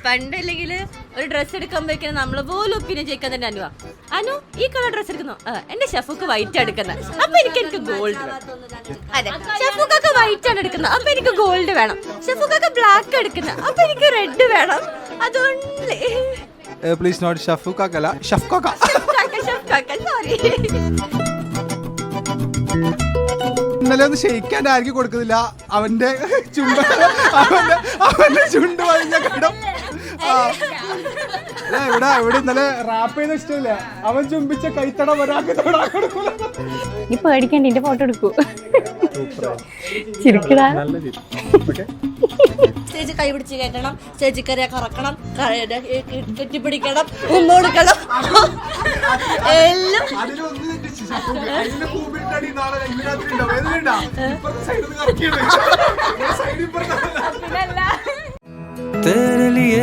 പണ്ടല്ലെങ്കിൽ ഒരു ഡ്രസ്സ് എടുക്കുമ്പോഴേക്കും നമ്മള് പോലും ഒപ്പീനിയൻ ചോദിക്കാൻ തന്നെ അനുവാ അനു ഈ കളർ ഡ്രസ്സ് എടുക്കുന്നു എന്റെ ഷെഫുക്ക് വൈറ്റ് എടുക്കുന്നത് അപ്പൊ എനിക്ക് ഗോൾഡ് വേണം. അതെ ഷെഫുക്കൊക്കെ വൈറ്റ് ആണ് എടുക്കുന്നത് അപ്പൊ എനിക്ക് ഗോൾഡ് വേണം. ഷെഫുക്കൊക്കെ ബ്ലാക്ക് എടുക്കുന്നത് അപ്പൊ എനിക്ക് റെഡ് വേണം. അതുകൊണ്ട് പ്ലീസ് നോട്ട് ഷഫുക്കാക്കല്ല ഷഫ്കോക്ക. സോറി. ഇന്നലെ ഒന്ന് ഷെയ്ക്കാൻ ആർക്കും കൊടുക്കുന്നില്ല. അവന്റെ ചുണ്ട് വഴിഞ്ഞ കടം ഇവിടെ ഇന്നലെ റാപ്പ് ചെയ്ത ഇഷ്ടമില്ല. അവൻ ചുംബിച്ച കൈത്തടം ഒരാൾക്ക് തൊടാൻ കൊടുക്കൂല. നീ പേടിക്കണ്ട എന്റെ ഫോട്ടോ എടുക്കൂ. ചിരിക്കടാ. സ്റ്റേജ് കൈ പിടിച്ച് കയറ്റണം, സ്റ്റേജിൽ കയറിയാ കറക്കണം, കെട്ടിപ്പിടിക്കണം, ഉമ്മ കൊടുക്കണം എല്ലാം.